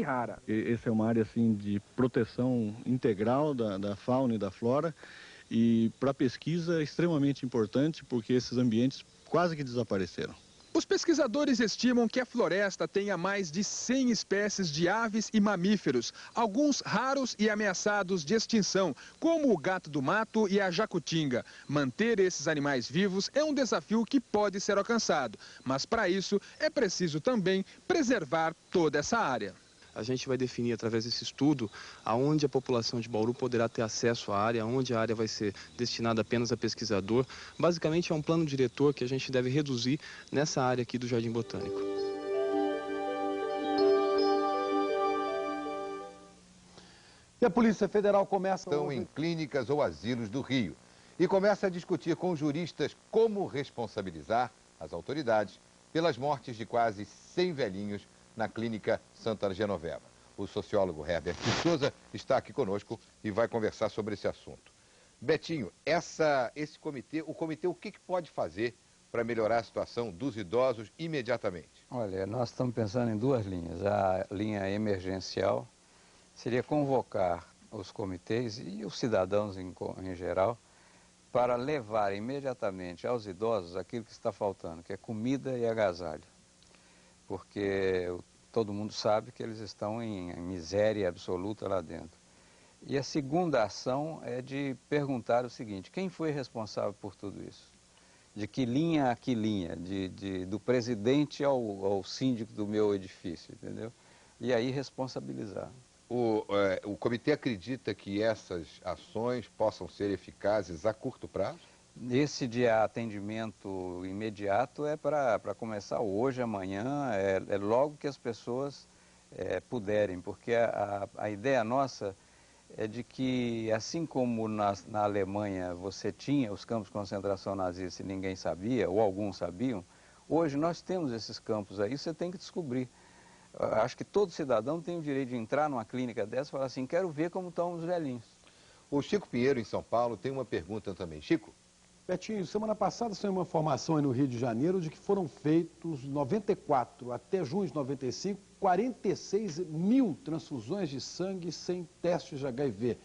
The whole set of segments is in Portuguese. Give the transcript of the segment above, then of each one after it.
rara. Essa é uma área assim, de proteção integral da fauna e da flora, e para a pesquisa é extremamente importante porque esses ambientes quase que desapareceram. Os pesquisadores estimam que a floresta tenha mais de 100 espécies de aves e mamíferos, alguns raros e ameaçados de extinção, como o gato do mato e a jacutinga. Manter esses animais vivos é um desafio que pode ser alcançado, mas para isso é preciso também preservar toda essa área. A gente vai definir através desse estudo aonde a população de Bauru poderá ter acesso à área, onde a área vai ser destinada apenas a pesquisador. Basicamente é um plano diretor que a gente deve reduzir nessa área aqui do Jardim Botânico. E a Polícia Federal começa... Estão em clínicas ou asilos do Rio e começa a discutir com juristas como responsabilizar as autoridades pelas mortes de quase 100 velhinhos na clínica Santa Genoveva. O sociólogo Herbert de Souza está aqui conosco e vai conversar sobre esse assunto. Betinho, o comitê o que pode fazer para melhorar a situação dos idosos imediatamente? Olha, nós estamos pensando em duas linhas. A linha emergencial seria convocar os comitês e os cidadãos em geral para levar imediatamente aos idosos aquilo que está faltando, que é comida e agasalho. Porque todo mundo sabe que eles estão em miséria absoluta lá dentro. E a segunda ação é de perguntar o seguinte: quem foi responsável por tudo isso? De que linha a que linha? Do presidente ao síndico do meu edifício, entendeu? E aí responsabilizar. O comitê acredita que essas ações possam ser eficazes a curto prazo? Esse de atendimento imediato é para começar hoje, amanhã, é logo que as pessoas puderem, porque a ideia nossa é de que, assim como na Alemanha você tinha os campos de concentração nazistas e ninguém sabia, ou alguns sabiam, hoje nós temos esses campos aí, você tem que descobrir. Acho que todo cidadão tem o direito de entrar numa clínica dessa e falar assim: quero ver como estão os velhinhos. O Chico Pinheiro, em São Paulo, tem uma pergunta também. Chico? Betinho, semana passada saiu uma informação aí no Rio de Janeiro de que foram feitos 94 até junho de 95, 46 mil transfusões de sangue sem testes de HIV.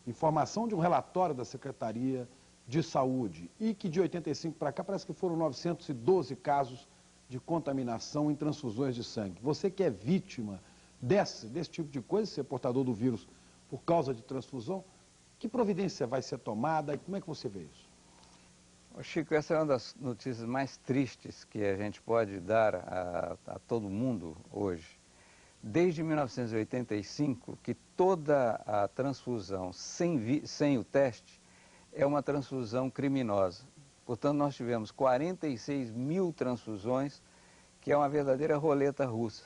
Informação de um relatório da Secretaria de Saúde. E que de 85 para cá parece que foram 912 casos de contaminação em transfusões de sangue. Você que é vítima desse tipo de coisa, ser portador do vírus por causa de transfusão, que providência vai ser tomada e como é que você vê isso? Chico, essa é uma das notícias mais tristes que a gente pode dar a todo mundo hoje. Desde 1985, que toda a transfusão sem o teste é uma transfusão criminosa. Portanto, nós tivemos 46 mil transfusões, que é uma verdadeira roleta russa.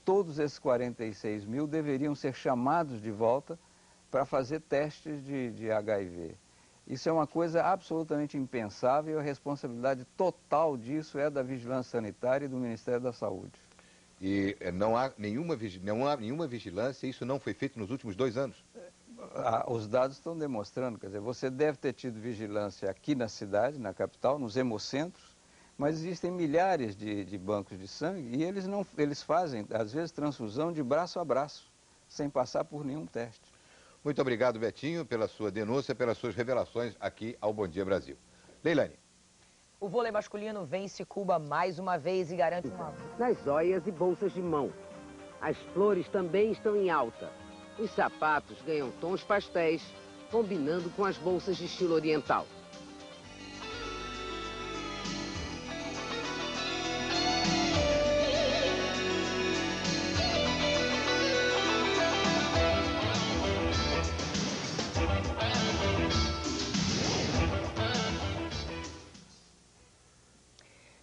Todos esses 46 mil deveriam ser chamados de volta para fazer testes de HIV. Isso é uma coisa absolutamente impensável e a responsabilidade total disso é da Vigilância Sanitária e do Ministério da Saúde. E não há nenhuma vigilância, isso não foi feito nos últimos 2 anos? Os dados estão demonstrando, quer dizer, você deve ter tido vigilância aqui na cidade, na capital, nos hemocentros, mas existem milhares de bancos de sangue e eles fazem, às vezes, transfusão de braço a braço, sem passar por nenhum teste. Muito obrigado, Betinho, pela sua denúncia, pelas suas revelações aqui ao Bom Dia Brasil. Leilane. O vôlei masculino vence Cuba mais uma vez e garante uma... Nas joias e bolsas de mão. As flores também estão em alta. Os sapatos ganham tons pastéis, combinando com as bolsas de estilo oriental.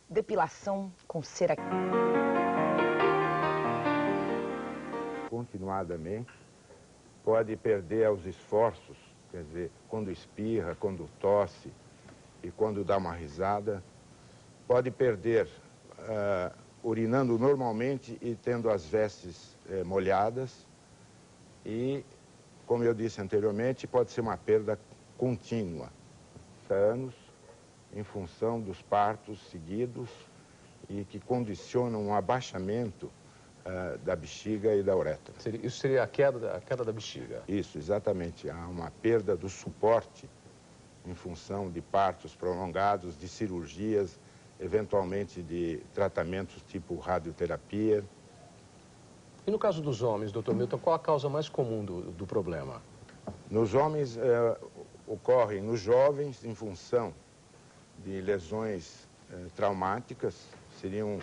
Depilação com cera. Continuadamente, pode perder aos esforços, quer dizer, quando espirra, quando tosse e quando dá uma risada, pode perder urinando normalmente e tendo as vestes molhadas e, como eu disse anteriormente, pode ser uma perda contínua, anos, em função dos partos seguidos e que condicionam um abaixamento da bexiga e da uretra. Isso seria a queda da bexiga? Isso, exatamente. Há uma perda do suporte em função de partos prolongados, de cirurgias, eventualmente de tratamentos tipo radioterapia. E no caso dos homens, doutor Milton, qual a causa mais comum do problema? Nos homens, ocorre nos jovens em função de lesões traumáticas, seriam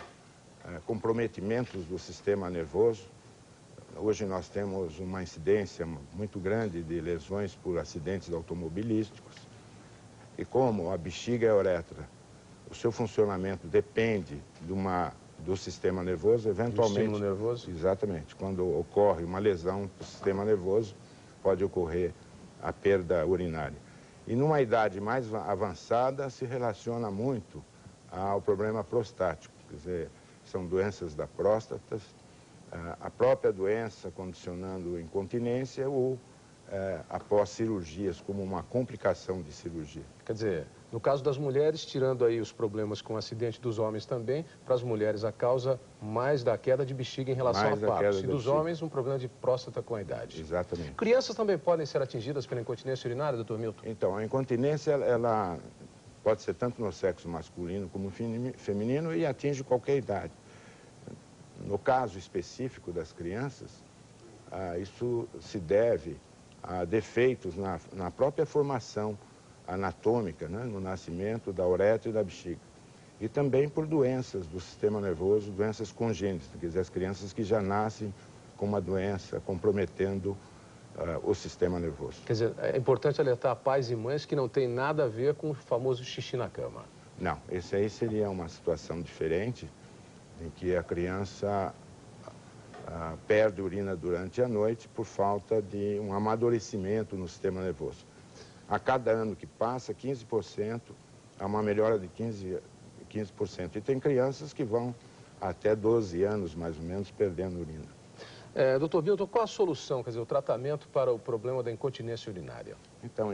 comprometimentos do sistema nervoso. Hoje nós temos uma incidência muito grande de lesões por acidentes automobilísticos. E como a bexiga e a uretra, o seu funcionamento depende do sistema nervoso, eventualmente... Do estímulo nervoso? Exatamente. Quando ocorre uma lesão do sistema nervoso, pode ocorrer a perda urinária. E numa idade mais avançada, se relaciona muito ao problema prostático. Quer dizer, são doenças da próstata, a própria doença condicionando incontinência ou após cirurgias, como uma complicação de cirurgia. Quer dizer, no caso das mulheres, tirando aí os problemas com acidente dos homens também, para as mulheres a causa mais da queda de bexiga em relação a partos. E dos homens, um problema de próstata com a idade. Exatamente. Crianças também podem ser atingidas pela incontinência urinária, doutor Milton? Então, a incontinência, ela pode ser tanto no sexo masculino como feminino e atinge qualquer idade. No caso específico das crianças, isso se deve a defeitos na própria formação anatômica, né, no nascimento da uretra e da bexiga. E também por doenças do sistema nervoso, doenças congênitas, quer dizer, as crianças que já nascem com uma doença comprometendo o sistema nervoso. Quer dizer, é importante alertar pais e mães que não tem nada a ver com o famoso xixi na cama. Não, esse aí seria uma situação diferente, em que a criança perde urina durante a noite por falta de um amadurecimento no sistema nervoso. A cada ano que passa, 15%, há uma melhora de 15%. E tem crianças que vão até 12 anos, mais ou menos, perdendo urina. Doutor Milton, qual a solução, quer dizer, o tratamento para o problema da incontinência urinária? Então,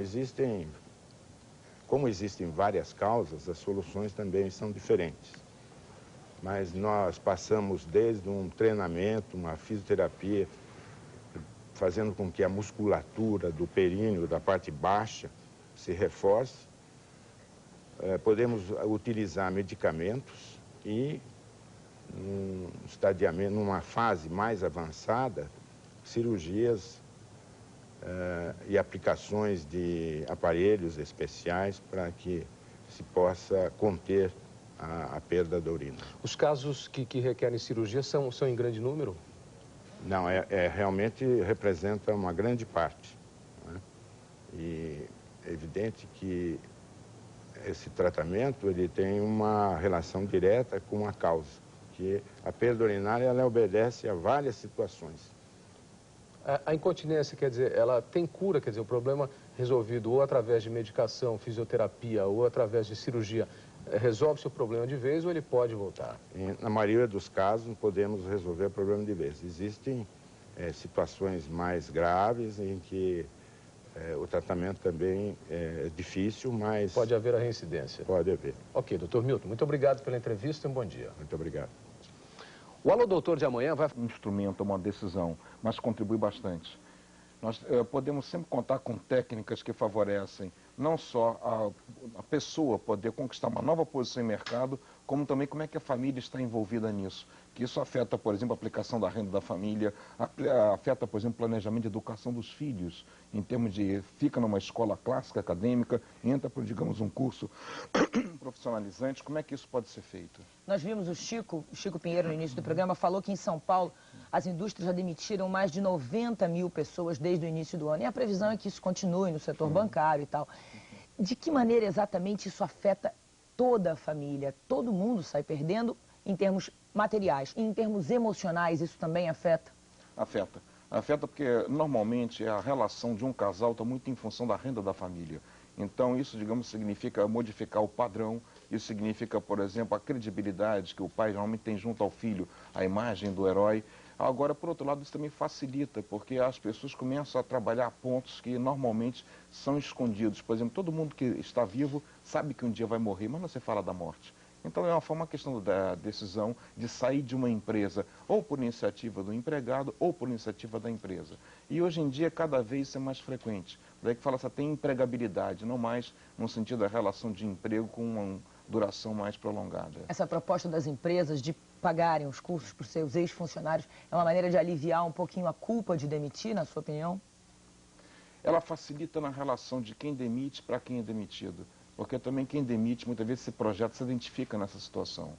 como existem várias causas, as soluções também são diferentes. Mas nós passamos desde um treinamento, uma fisioterapia, fazendo com que a musculatura do períneo, da parte baixa, se reforce. Podemos utilizar medicamentos e, numa fase mais avançada, cirurgias e aplicações de aparelhos especiais para que se possa conter a perda da urina. Os casos que requerem cirurgia são em grande número? Não, realmente representa uma grande parte, né? E é evidente que esse tratamento ele tem uma relação direta com a causa, que a perda urinária ela obedece a várias situações. A incontinência, quer dizer, ela tem cura, quer dizer, o problema resolvido ou através de medicação, fisioterapia ou através de cirurgia, resolve-se o problema de vez ou ele pode voltar? Na maioria dos casos, podemos resolver o problema de vez. Existem situações mais graves em que o tratamento também é difícil, mas... Pode haver a reincidência? Pode haver. Ok, doutor Milton, muito obrigado pela entrevista e um bom dia. Muito obrigado. O Alô Doutor de amanhã vai... Um instrumento, uma decisão, mas contribui bastante. Nós podemos sempre contar com técnicas que favorecem não só a pessoa poder conquistar uma nova posição em mercado, como também como é que a família está envolvida nisso. Que isso afeta, por exemplo, a aplicação da renda da família, afeta, por exemplo, o planejamento de educação dos filhos, em termos de fica numa escola clássica, acadêmica, entra por, digamos, um curso profissionalizante, como é que isso pode ser feito? Nós vimos o Chico Pinheiro no início do programa, falou que em São Paulo as indústrias já demitiram mais de 90 mil pessoas desde o início do ano. E a previsão é que isso continue no setor bancário e tal. De que maneira exatamente isso afeta toda a família? Todo mundo sai perdendo em termos materiais. E em termos emocionais, isso também afeta? Afeta. Afeta porque, normalmente, a relação de um casal está muito em função da renda da família. Então, isso, digamos, significa modificar o padrão. Isso significa, por exemplo, a credibilidade que o pai geralmente tem junto ao filho, a imagem do herói. Agora, por outro lado, isso também facilita, porque as pessoas começam a trabalhar pontos que normalmente são escondidos. Por exemplo, todo mundo que está vivo sabe que um dia vai morrer, mas não se fala da morte. Então é uma questão da decisão de sair de uma empresa ou por iniciativa do empregado ou por iniciativa da empresa. E hoje em dia cada vez isso é mais frequente. Daí que fala que tem empregabilidade, não mais no sentido da relação de emprego com uma duração mais prolongada. Essa proposta das empresas de pagarem os cursos para os seus ex-funcionários é uma maneira de aliviar um pouquinho a culpa de demitir, na sua opinião? Ela facilita na relação de quem demite para quem é demitido. Porque também quem demite, muitas vezes, esse projeto se identifica nessa situação.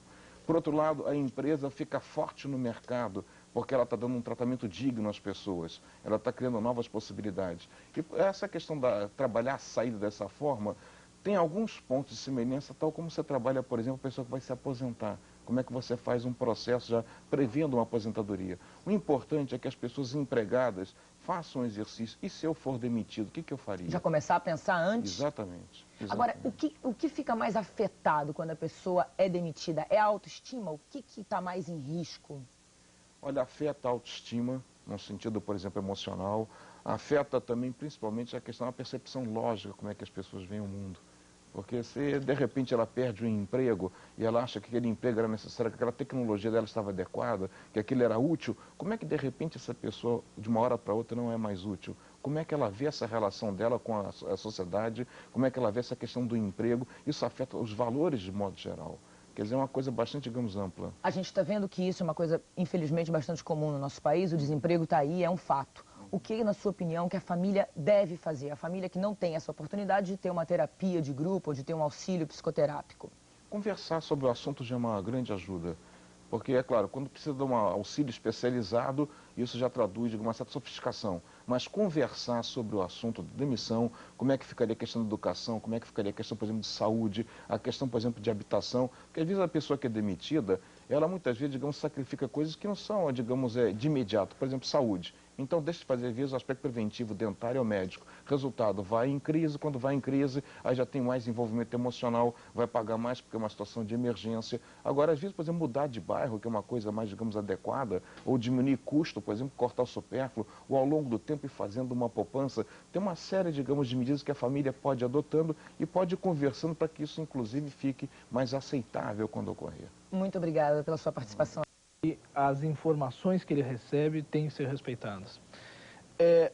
Por outro lado, a empresa fica forte no mercado, porque ela está dando um tratamento digno às pessoas, ela está criando novas possibilidades. E essa questão da trabalhar a saída dessa forma, tem alguns pontos de semelhança, tal como você trabalha, por exemplo, a pessoa que vai se aposentar. Como é que você faz um processo já prevendo uma aposentadoria? O importante é que as pessoas empregadas façam um exercício. E se eu for demitido, o que eu faria? Já começar a pensar antes? Exatamente. Agora, o que fica mais afetado quando a pessoa é demitida? É a autoestima? O que está mais em risco? Olha, afeta a autoestima, no sentido, por exemplo, emocional. Afeta também, principalmente, a questão da percepção lógica, como é que as pessoas veem o mundo. Porque se, de repente, ela perde um emprego e ela acha que aquele emprego era necessário, que aquela tecnologia dela estava adequada, que aquilo era útil, como é que, de repente, essa pessoa, de uma hora para outra, não é mais útil? Como é que ela vê essa relação dela com a sociedade? Como é que ela vê essa questão do emprego? Isso afeta os valores de modo geral. Quer dizer, é uma coisa bastante, digamos, ampla. A gente está vendo que isso é uma coisa, infelizmente, bastante comum no nosso país. O desemprego está aí, é um fato. O que, na sua opinião, que a família deve fazer? A família que não tem essa oportunidade de ter uma terapia de grupo ou de ter um auxílio psicoterápico. Conversar sobre o assunto já é uma grande ajuda. Porque, é claro, quando precisa de um auxílio especializado, isso já traduz de uma certa sofisticação. Mas conversar sobre o assunto de demissão, como é que ficaria a questão da educação, como é que ficaria a questão, por exemplo, de saúde, a questão, por exemplo, de habitação. Porque, às vezes, a pessoa que é demitida, ela muitas vezes, digamos, sacrifica coisas que não são, digamos, de imediato. Por exemplo, saúde. Então, deixa de fazer, às vezes, o aspecto preventivo dentário ou médico. Resultado, vai em crise, quando vai em crise, aí já tem mais envolvimento emocional, vai pagar mais porque é uma situação de emergência. Agora, às vezes, por exemplo, mudar de bairro, que é uma coisa mais, digamos, adequada, ou diminuir custo, por exemplo, cortar o supérfluo, ou ao longo do tempo ir fazendo uma poupança. Tem uma série, digamos, de medidas que a família pode ir adotando e pode ir conversando para que isso, inclusive, fique mais aceitável quando ocorrer. Muito obrigada pela sua participação. E as informações que ele recebe têm que ser respeitadas.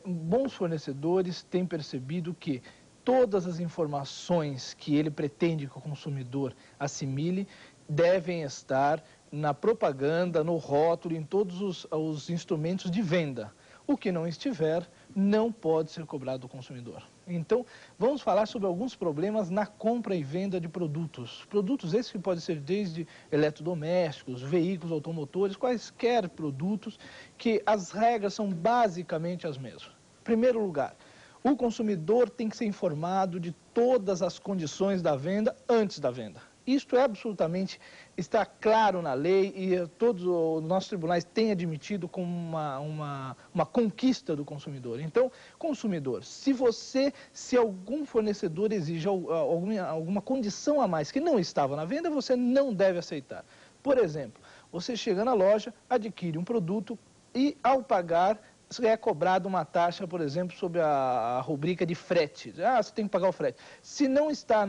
Bons fornecedores têm percebido que todas as informações que ele pretende que o consumidor assimile devem estar na propaganda, no rótulo, em todos os instrumentos de venda. O que não estiver, não pode ser cobrado do consumidor. Então, vamos falar sobre alguns problemas na compra e venda de produtos. Produtos esses que podem ser desde eletrodomésticos, veículos automotores, quaisquer produtos, que as regras são basicamente as mesmas. Em primeiro lugar, o consumidor tem que ser informado de todas as condições da venda antes da venda. Isto é absolutamente, está claro na lei e todos os nossos tribunais têm admitido como uma conquista do consumidor. Então, consumidor, se algum fornecedor exige alguma condição a mais que não estava na venda, você não deve aceitar. Por exemplo, você chega na loja, adquire um produto e, ao pagar, é cobrado uma taxa, por exemplo, sobre a rubrica de frete. Você tem que pagar o frete. Se não está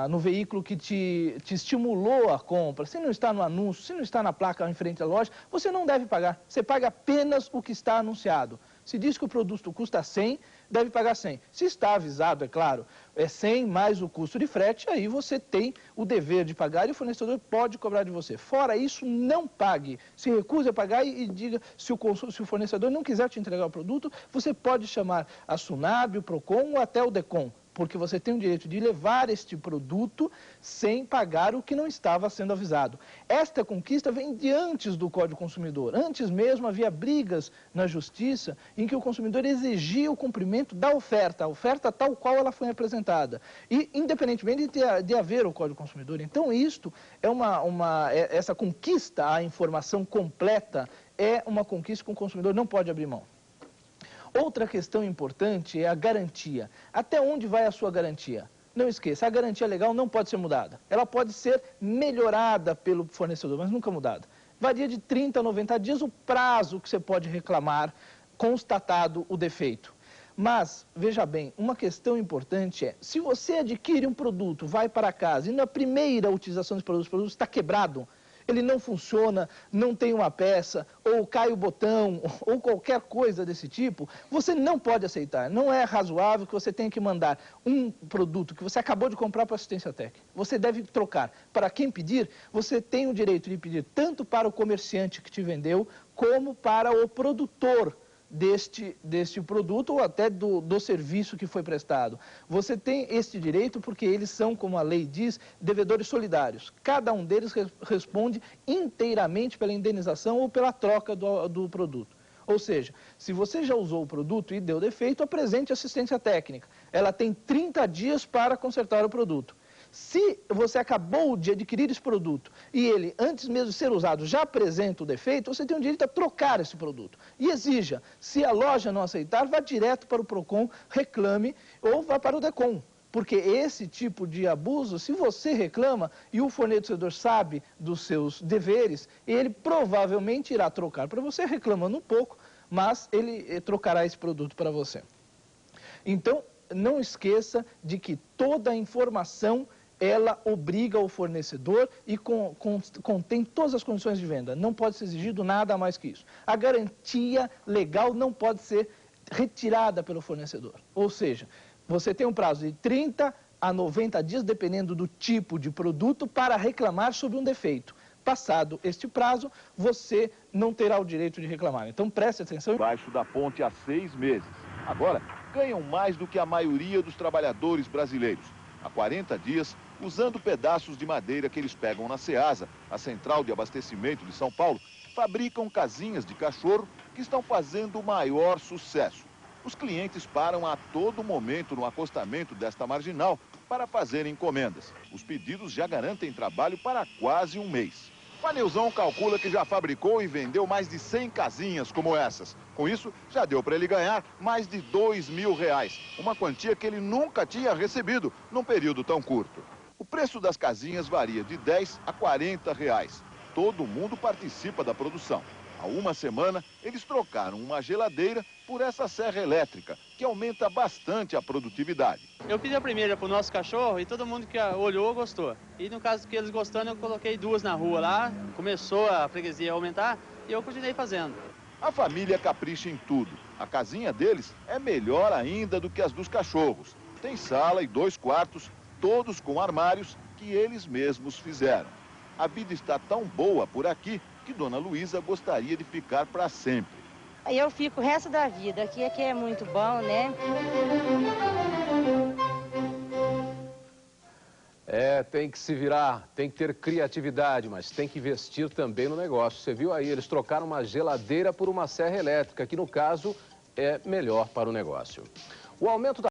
no veículo que te estimulou a compra, se não está no anúncio, se não está na placa em frente à loja, você não deve pagar. Você paga apenas o que está anunciado. Se diz que o produto custa 100, deve pagar 100. Se está avisado, é claro, é 100 mais o custo de frete, aí você tem o dever de pagar e o fornecedor pode cobrar de você. Fora isso, não pague. Se recuse a pagar e diga, se o fornecedor não quiser te entregar o produto, você pode chamar a SUNAB, o PROCON ou até o DECOM, porque você tem o direito de levar este produto sem pagar o que não estava sendo avisado. Esta conquista vem de antes do Código Consumidor. Antes mesmo havia brigas na Justiça em que o consumidor exigia o cumprimento da oferta, a oferta tal qual ela foi apresentada, e independentemente de haver o Código Consumidor. Então, isto é essa conquista à informação completa é uma conquista que o consumidor não pode abrir mão. Outra questão importante é a garantia. Até onde vai a sua garantia? Não esqueça, a garantia legal não pode ser mudada. Ela pode ser melhorada pelo fornecedor, mas nunca mudada. Varia de 30 a 90 dias o prazo que você pode reclamar, constatado o defeito. Mas, veja bem, uma questão importante é, se você adquire um produto, vai para casa e na primeira utilização desse produto, o produto está quebrado, ele não funciona, não tem uma peça, ou cai o botão, ou qualquer coisa desse tipo, você não pode aceitar. Não é razoável que você tenha que mandar um produto que você acabou de comprar para assistência técnica. Você deve trocar. Para quem pedir, você tem o direito de pedir tanto para o comerciante que te vendeu, como para o produtor deste produto ou até do serviço que foi prestado. Você tem este direito porque eles são, como a lei diz, devedores solidários. Cada um deles responde inteiramente pela indenização ou pela troca do produto. Ou seja, se você já usou o produto e deu defeito, apresente assistência técnica. Ela tem 30 dias para consertar o produto. Se você acabou de adquirir esse produto e ele, antes mesmo de ser usado, já apresenta o defeito, você tem o direito a trocar esse produto. E exija, se a loja não aceitar, vá direto para o PROCON, reclame ou vá para o DECOM. Porque esse tipo de abuso, se você reclama e o fornecedor sabe dos seus deveres, ele provavelmente irá trocar para você, reclamando um pouco, mas ele trocará esse produto para você. Então, não esqueça de que toda a informação ela obriga o fornecedor e contém todas as condições de venda. Não pode ser exigido nada mais que isso. A garantia legal não pode ser retirada pelo fornecedor. Ou seja, você tem um prazo de 30 a 90 dias, dependendo do tipo de produto, para reclamar sobre um defeito. Passado este prazo, você não terá o direito de reclamar. Então preste atenção. Embaixo da ponte há 6 meses. Agora, ganham mais do que a maioria dos trabalhadores brasileiros. Há 40 dias, usando pedaços de madeira que eles pegam na Ceasa, a central de abastecimento de São Paulo, fabricam casinhas de cachorro que estão fazendo o maior sucesso. Os clientes param a todo momento no acostamento desta marginal para fazerem encomendas. Os pedidos já garantem trabalho para quase um mês. O Nilson calcula que já fabricou e vendeu mais de 100 casinhas como essas. Com isso, já deu para ele ganhar mais de R$2.000, uma quantia que ele nunca tinha recebido num período tão curto. O preço das casinhas varia de R$10 a R$40. Todo mundo participa da produção. Há uma semana, eles trocaram uma geladeira por essa serra elétrica, que aumenta bastante a produtividade. Eu fiz a primeira para o nosso cachorro e todo mundo que olhou gostou. E no caso que eles gostando, eu coloquei 2 na rua lá, começou a freguesia a aumentar e eu continuei fazendo. A família capricha em tudo. A casinha deles é melhor ainda do que as dos cachorros. Tem sala e 2 quartos, todos com armários que eles mesmos fizeram. A vida está tão boa por aqui que Dona Luísa gostaria de ficar para sempre. Eu fico o resto da vida. Aqui é muito bom, né? Tem que se virar, tem que ter criatividade, mas tem que investir também no negócio. Você viu aí, eles trocaram uma geladeira por uma serra elétrica, que no caso é melhor para o negócio. O aumento da